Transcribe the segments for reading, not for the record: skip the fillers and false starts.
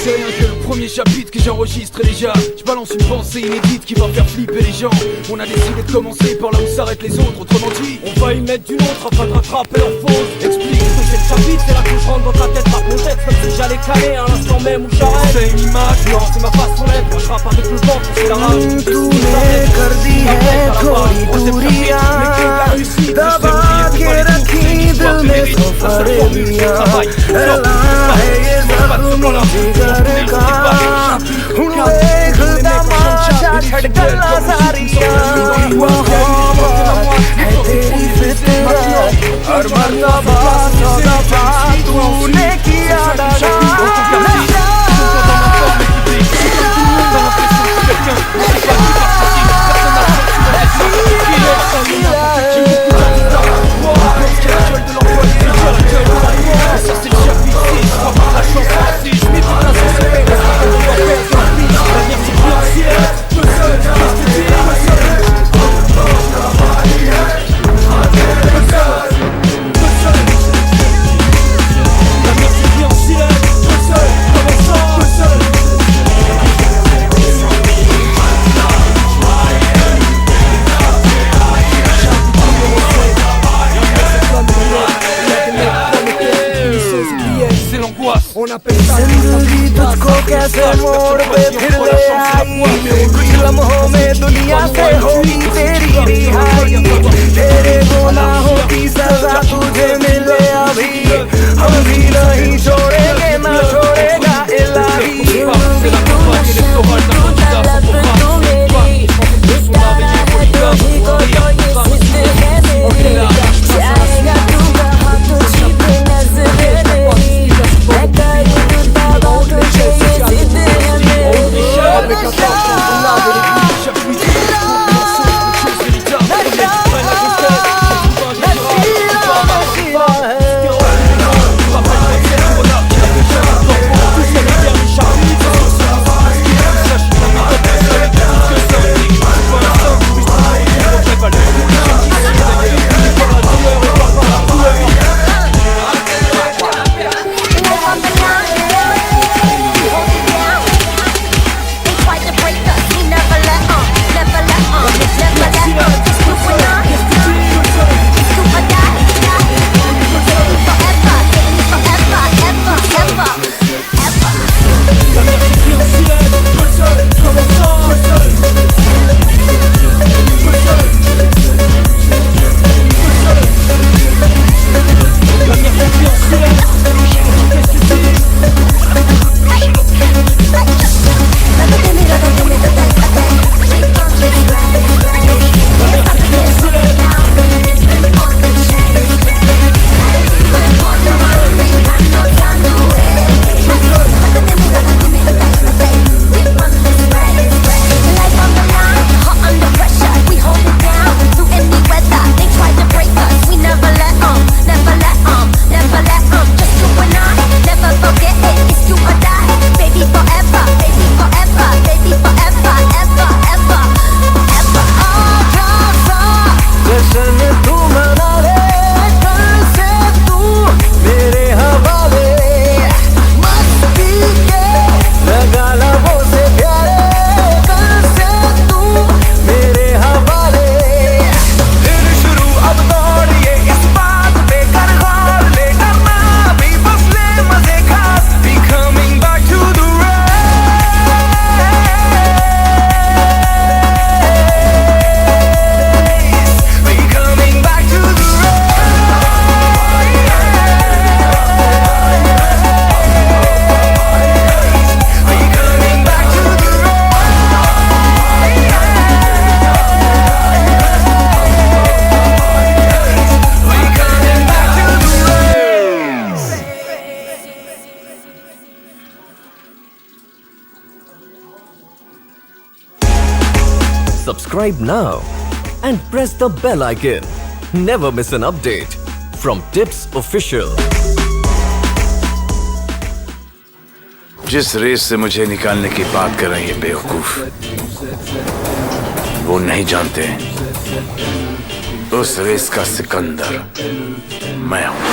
C'est rien que le premier chapitre que j'enregistre déjà. Je balance une pensée inédite qui va faire flipper les gens. On a décidé de commencer par là où s'arrêtent les autres. Autrement dit, on va y mettre du nôtre afin de rattraper leur faute. Explique que c'est le chapitre, c'est là que je rentre dans ta tête. Rappe mon texte comme si j'allais caler à l'instant même où j'arrête. C'est une image, non, c'est ma façon d'être. Moi je rappe avec le vent, c'est la rage. तूने कर दी है थोड़ी दूरियां दबा के रखी दिल में सफरियां अल्लाह है ये ज़ख्मी जिगर का देख तमाशा धड़कन सारियां मोहब्बत है तेरी फितरत और मर्तबा सौ दफा तूने किया डरा जिंदगी तुझको कैसे मोड़ पे फिर ले आई कुछ लम्हों में दुनिया से होगी तेरी रिहाई तेरे गुनाहों की सजा तुझे मिले अभी हम भी नहीं छोड़ेंगे ना छोड़ेगा इलाही Subscribe now and press the bell icon. Never miss an update from Tips Official. जिस रेस से मुझे निकालने की बात कर रही है बेवकूफ, वो नहीं जानते उस रेस का सिकंदर मैं हूं।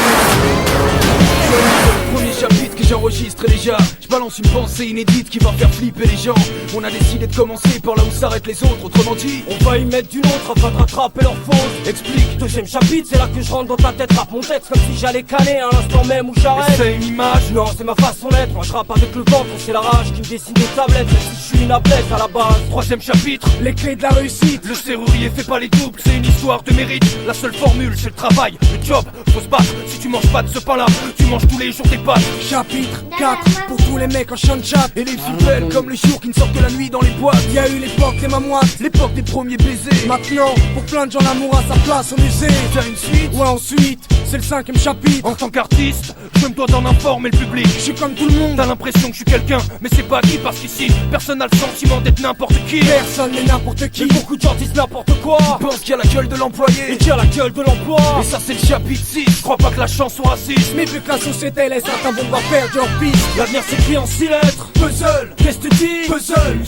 Premier chapitre que j'enregistre déjà. Je balance une pensée inédite qui va faire flipper les gens. On a décidé de commencer par là où s'arrêtent les autres. Autrement dit, On va y mettre du nôtre afin de rattraper leurs fautes. explique. Deuxième chapitre, c'est là que je rentre dans ta tête. Rappe mon texte comme si j'allais caler à l'instant même où j'arrête. C'est une image. Non, c'est ma façon d'être. Moi je rappe avec le ventre, c'est la rage qui me dessine des tablettes. Même si je suis une ablette à la base. Troisième chapitre. Les clés de la réussite. Le serrurier fait pas les doubles, c'est une histoire de mérite. La seule formule, c'est le travail, le job, faut se battre. Si tu manges pas de ce pain-là, tu manges tous les jours des pâtes. Chapitre 4 pour tous les mecs en chant de chat. Et les filles belles comme les jours qui ne sortent que la nuit dans les boîtes. Il y a eu l'époque des mamouettes. L'époque des premiers baisers. Maintenant, pour plein de gens, l'amour a sa place au musée. T'as une suite. Ouais, ensuite, c'est le 5ème chapitre. En tant qu'artiste, je me dois d'en informer le public. Je suis comme tout le monde. T'as l'impression que je suis quelqu'un, mais c'est pas qui. Parce qu'ici, personne n'a le sentiment d'être n'importe qui. Personne n'est n'importe qui. Mais Beaucoup de gens disent n'importe quoi. pense qu'il y a la gueule de l'employé. Et qui a la gueule de l'emploi. Et ça c'est le chapitre 6. Je crois pas que la chanson raciste. Mais vu que la société laisse certains vont devoir perdre leur piste. L'avenir s'écrit en 6 lettres. Puzzle, qu'est-ce que tu dis? Puzzle.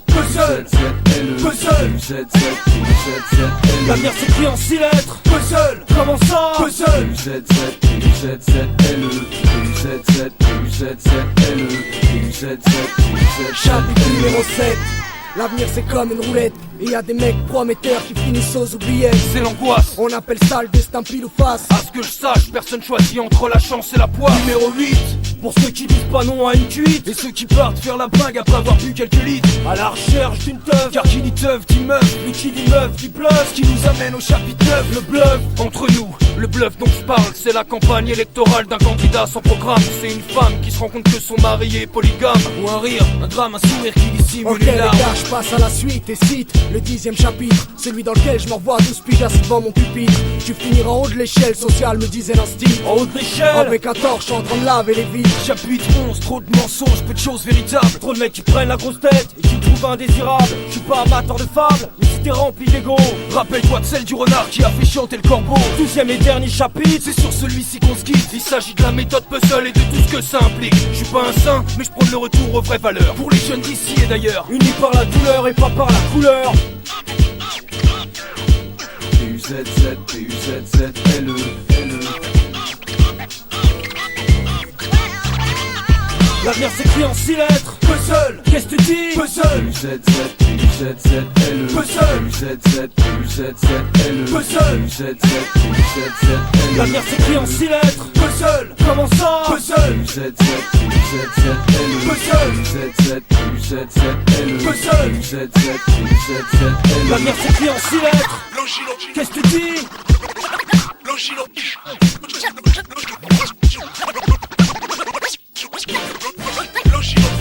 Puzzle. Puzzle, L'avenir s'écrit en 6 lettres. puzzle, comment ça? Puzzle. Chapitre numéro 7. L'avenir c'est comme une roulette. Et y a des mecs prometteurs qui finissent aux oubliettes. C'est l'angoisse. On appelle ça le destin pile ou face. À ce que je sache, personne choisit entre la chance et la poire. Numéro 8. Pour ceux qui disent pas non à une cuite. Et ceux qui partent faire la bringue après avoir bu quelques litres. À la recherche d'une teuf. Car qui dit teuf dit meuf. Mais qui dit meuf dit bluff. Ce qui nous amène au chapitre 9. Le bluff. Entre nous, le bluff dont je parle, c'est la campagne électorale d'un candidat sans programme. C'est une femme qui se rend compte que son mari est polygame. Ou un rire, un drame, un sourire qui dissimule Ok les une larme. gars, je passe à la suite et cite le 10ème chapitre, celui dans lequel je m'envoie 12 piges assis devant mon pupitre. Tu finiras en haut de l'échelle sociale, me disait l'instinct. En haut de l'échelle. Avec un torche en train de laver les vides. Chapitre 11, trop de mensonges, peu de choses véritables. Trop de mecs qui prennent la grosse tête et qui me trouvent indésirable. Je suis pas amateur de fables, mais si t'es rempli d'ego. Rappelle-toi de celle du renard qui a fait chanter le corbeau. 12ème et dernier chapitre, C'est sur celui-ci qu'on se quitte. Il s'agit de la méthode puzzle et de tout ce que ça implique. Je suis pas un saint, mais je prône le retour aux vraies valeurs. Pour les jeunes d'ici et d'ailleurs. unis par la douleur et pas par la couleur. L'avenir s'écrit en 6 lettres. Puzzle. Qu'est-ce que tu dis? Puzzle. Puzzle. Puzzle. L'avenir s'écrit en 6 lettres. Puzzle. Comment ça? Puzzle. Puzzle. Puzzle. L'avenir s'écrit en 6 lettres. Qu'est-ce que tu dis?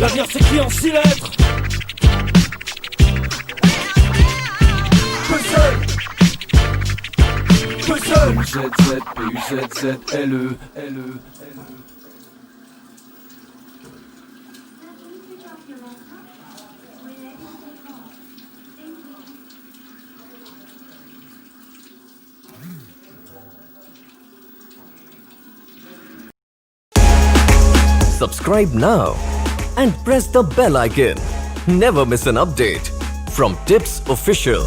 L'avenir s'écrit en 6 lettres. Puzzle. Puzzle. Subscribe now and press the bell icon. Never miss an update from Tips Official.